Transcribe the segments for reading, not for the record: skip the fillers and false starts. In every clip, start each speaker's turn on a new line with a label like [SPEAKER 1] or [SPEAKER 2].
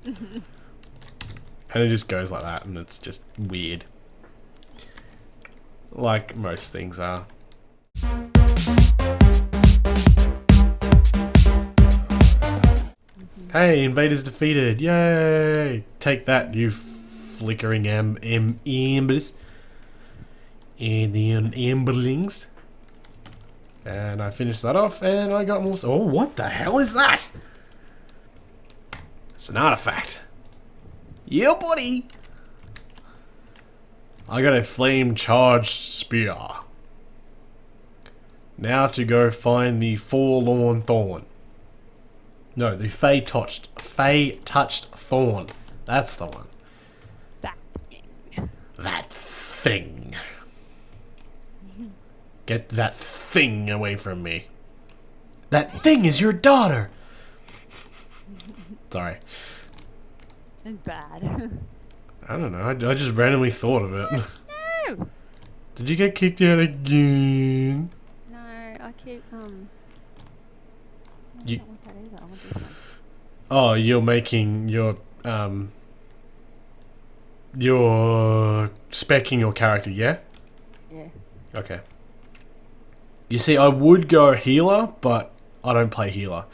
[SPEAKER 1] And
[SPEAKER 2] it just goes like that, and it's just weird. Like most things are. Hey, invaders defeated! Yay! Take that, you flickering embers. And the emberlings. And I finished that off, and I got more. Oh, what the hell is that? It's an artifact. Yeah, buddy! I got a flame charged spear. Now to go find the forlorn thorn. No, the Fey touched thorn. That's the one.
[SPEAKER 1] That thing.
[SPEAKER 2] That thing. Get that thing away from me. That thing is your daughter. Sorry.
[SPEAKER 1] It's bad.
[SPEAKER 2] I don't know. I just randomly thought of it.
[SPEAKER 1] No.
[SPEAKER 2] Did you get kicked out again?
[SPEAKER 1] No, I keep I
[SPEAKER 2] You-
[SPEAKER 1] don't want that either. I want this one.
[SPEAKER 2] Oh, you're making you're speccing your character, yeah?
[SPEAKER 1] Yeah.
[SPEAKER 2] Okay. You see, I would go healer, but I don't play healer.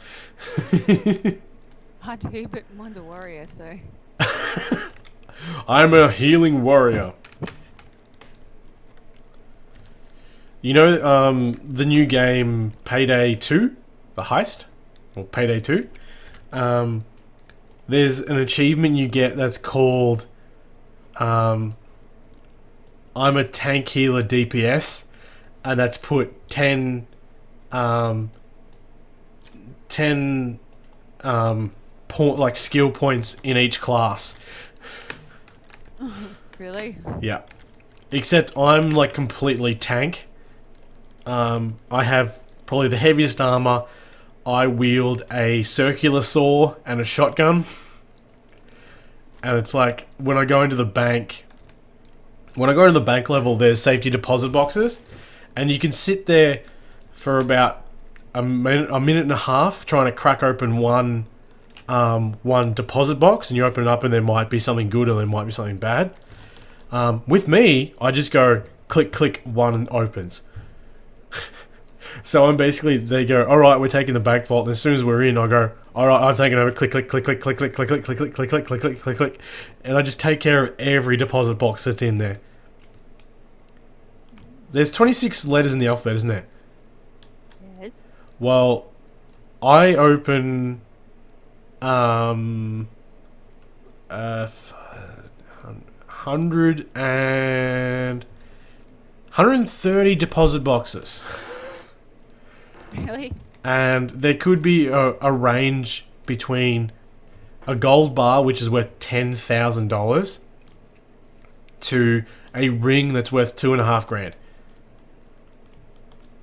[SPEAKER 1] I do, but mine's a warrior, so.
[SPEAKER 2] I'm a healing warrior. You know, the new game Payday 2? The Heist? Or Payday 2? There's an achievement you get that's called I'm a tank healer DPS, and that's put 10 skill points in each class.
[SPEAKER 1] Really?
[SPEAKER 2] Yeah. Except I'm like completely tank. I have probably the heaviest armor. I wield a circular saw and a shotgun. And it's like when I go into the bank level, there's safety deposit boxes, and you can sit there for about a minute and a half trying to crack open one deposit box, and you open it up and there might be something good or there might be something bad. With me, I just go click, click, one opens. So I'm basically, they go, alright, we're taking the bank vault, and as soon as we're in, I go, alright, I'm taking over, click, click, click, click, click, click, click, click, click, click, click, click, click, click, click, click, and I just take care of every deposit box that's in there. There's 26 letters in the alphabet, isn't there?
[SPEAKER 1] Yes.
[SPEAKER 2] Well, I open, 130 deposit boxes.
[SPEAKER 1] Really?
[SPEAKER 2] And there could be a range between a gold bar, which is worth $10,000, to a ring that's worth $2.5 grand.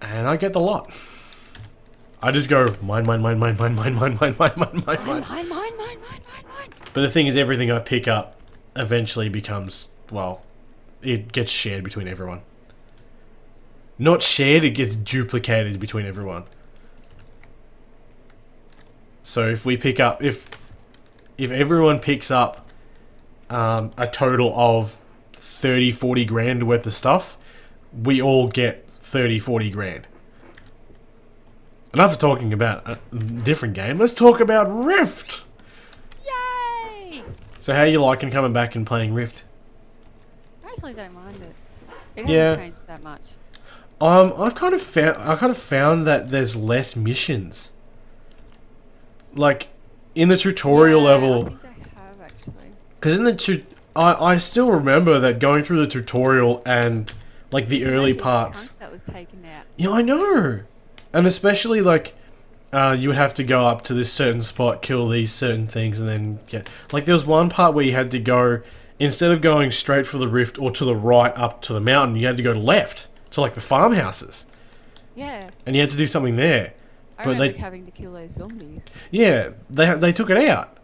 [SPEAKER 2] And I get the lot. I just go mine.
[SPEAKER 1] Mine.
[SPEAKER 2] But the thing is, everything I pick up eventually becomes, well, it gets shared between everyone. Not shared, it gets duplicated between everyone. So if we pick up, if everyone picks up a total of 30-40 grand worth of stuff, we all get 30-40 grand. Enough of talking about a different game. Let's talk about Rift.
[SPEAKER 1] Yay!
[SPEAKER 2] So how are you liking coming back and playing Rift?
[SPEAKER 1] I actually don't mind it. It
[SPEAKER 2] Yeah.
[SPEAKER 1] hasn't changed that much.
[SPEAKER 2] I've kind of found that there's less missions. Like in the tutorial
[SPEAKER 1] I
[SPEAKER 2] level,
[SPEAKER 1] think they have actually.
[SPEAKER 2] because in the I still remember that going through the tutorial and like the
[SPEAKER 1] It's a
[SPEAKER 2] early
[SPEAKER 1] massive
[SPEAKER 2] parts.
[SPEAKER 1] chunk that was taken out.
[SPEAKER 2] Yeah, I know. And especially like you would have to go up to this certain spot, kill these certain things, and then get... Like there was one part where you had to go, instead of going straight for the rift or to the right up to the mountain, you had to go left to like the farmhouses.
[SPEAKER 1] Yeah.
[SPEAKER 2] And you had to do something there.
[SPEAKER 1] I
[SPEAKER 2] But
[SPEAKER 1] remember
[SPEAKER 2] they...
[SPEAKER 1] having to kill those zombies.
[SPEAKER 2] Yeah, they took it out.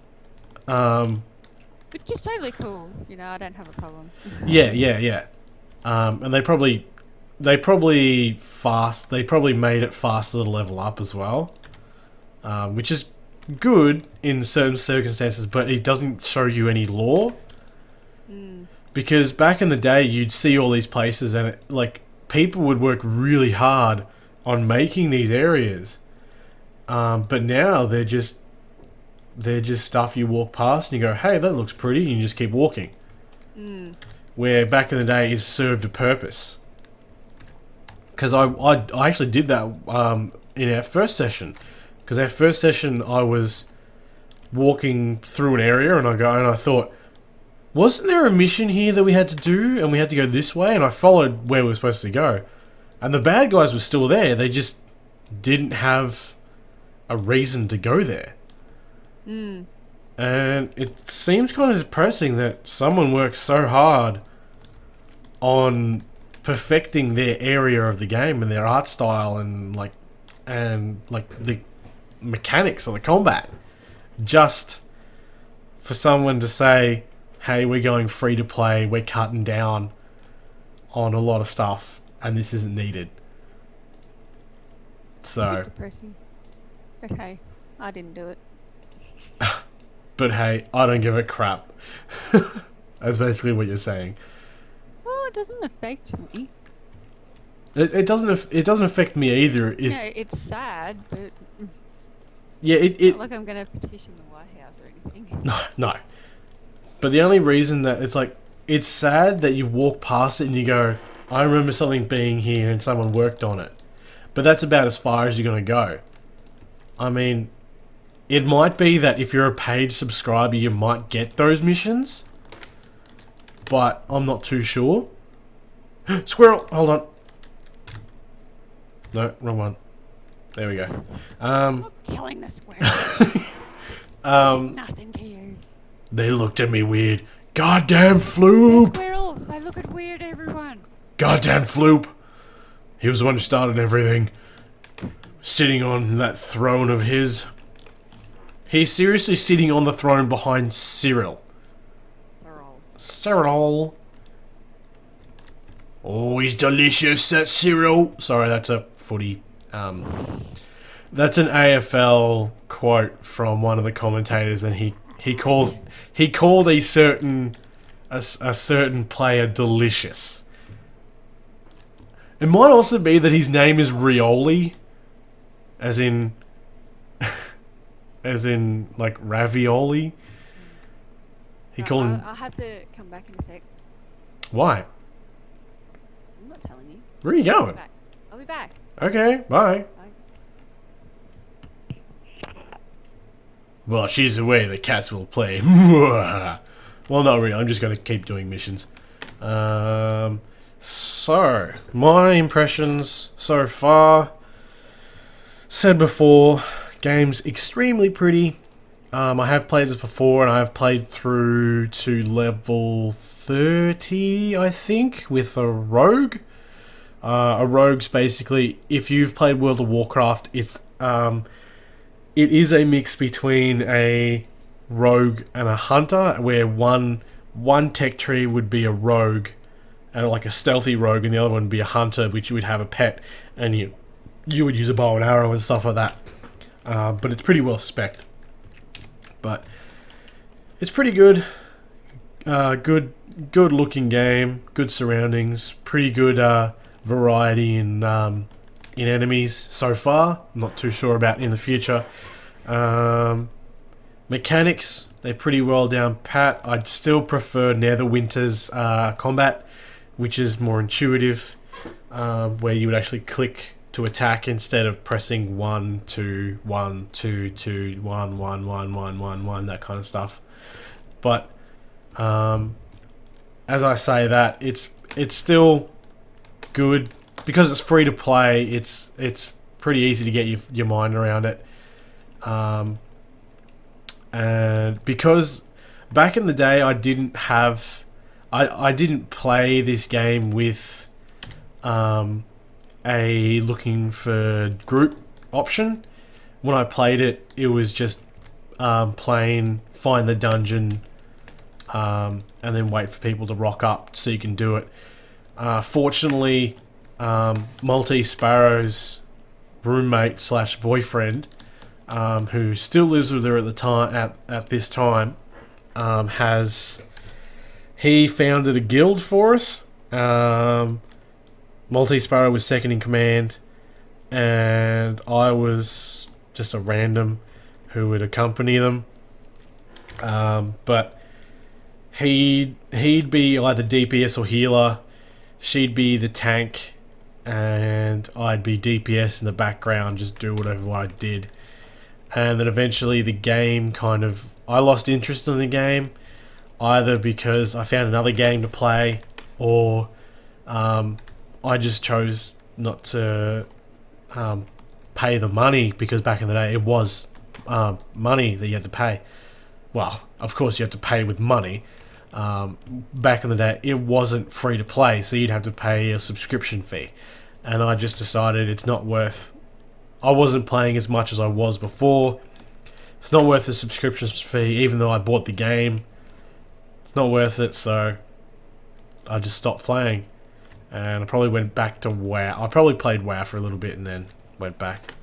[SPEAKER 1] Which is totally cool. You know, I don't have a problem.
[SPEAKER 2] Yeah. And they probably made it faster to level up as well, which is good in certain circumstances, but it doesn't show you any lore. Because back in the day, you'd see all these places, and like people would work really hard on making these areas. But now they're just stuff you walk past and you go, hey, that looks pretty, and you just keep walking. Where back in the day, it served a purpose. Because I actually did that in our first session. Because our first session, I was walking through an area, and I thought, wasn't there a mission here that we had to do, and we had to go this way? And I followed where we were supposed to go. And the bad guys were still there. They just didn't have a reason to go there. And it seems kind of depressing that someone works so hard on perfecting their area of the game and their art style and the mechanics of the combat, just for someone to say, hey, we're going free to play, we're cutting down on a lot of stuff, and this isn't needed. So,
[SPEAKER 1] depressing. But hey, I didn't do it.
[SPEAKER 2] but hey, I don't give a crap. That's basically what you're saying.
[SPEAKER 1] Well, it doesn't affect me.
[SPEAKER 2] It doesn't affect me either.
[SPEAKER 1] It's sad, but
[SPEAKER 2] Yeah,
[SPEAKER 1] it's not like I'm gonna petition the White House or anything.
[SPEAKER 2] No. But the only reason that it's sad that you walk past it and you go, I remember something being here and someone worked on it. But that's about as far as you're gonna go. I mean, it might be that if you're a paid subscriber, you might get those missions. But I'm not too sure. Squirrel! Hold on. No, wrong one. There we go.
[SPEAKER 1] I'm not killing the squirrel. Nothing to you.
[SPEAKER 2] They looked at me weird. Goddamn
[SPEAKER 1] They're
[SPEAKER 2] Floop!
[SPEAKER 1] squirrels. They look at weird, everyone.
[SPEAKER 2] Goddamn Floop! He was the one who started everything. Sitting on that throne of his. He's seriously sitting on the throne behind Cyril. Cyril. Oh, he's delicious, that Cyril. Sorry, that's a footy. That's an AFL quote from one of the commentators, and he called a certain player delicious. It might also be that his name is Rioli, as in like ravioli. He called him.
[SPEAKER 1] I'll have to come back in a sec.
[SPEAKER 2] Why?
[SPEAKER 1] I'm not telling you.
[SPEAKER 2] Where are you going?
[SPEAKER 1] I'll be back.
[SPEAKER 2] Okay, bye.
[SPEAKER 1] Bye.
[SPEAKER 2] Well, she's away, the cats will play. Well, not really, I'm just going to keep doing missions. So, my impressions so far. Said before, game's extremely pretty. I have played this before, and I have played through to level 30, I think, with a rogue. A rogue's basically, if you've played World of Warcraft, it is a mix between a rogue and a hunter, where one tech tree would be a rogue, and like a stealthy rogue, and the other one would be a hunter, which you would have a pet, and you would use a bow and arrow and stuff like that. But it's pretty well spec'd. But it's pretty good. Good looking game. Good surroundings. Pretty good variety in enemies so far. I'm not too sure about in the future. Mechanics, they're pretty well down pat. I'd still prefer Netherwinter's combat, which is more intuitive, where you would actually click to attack instead of pressing 1, 2, 1, 2, 2, 1, 1, 1, 1, 1, 1, that kind of stuff. But as I say that, it's still good because it's free to play. It's pretty easy to get your mind around it, and because back in the day I didn't play this game with a looking for group option. When I played it, it was just plain find the dungeon and then wait for people to rock up so you can do it. Fortunately, MalteseSparrow's roommate / boyfriend who still lives with her at the time. At this time, he founded a guild for us. MalteseSparrow was second in command, and I was just a random who would accompany them. But he'd be either DPS or healer. She'd be the tank, and I'd be DPS in the background, just do whatever I did. And then eventually the game I lost interest in the game, either because I found another game to play, or I just chose not to pay the money, because back in the day it was money that you had to pay. Well, of course you have to pay with money. Back in the day it wasn't free to play, so you'd have to pay a subscription fee. And I just decided it's not worth... I wasn't playing as much as I was before. It's not worth the subscription fee, even though I bought the game. It's not worth it, so I just stopped playing. And I probably went back to WoW. I probably played WoW for a little bit and then went back.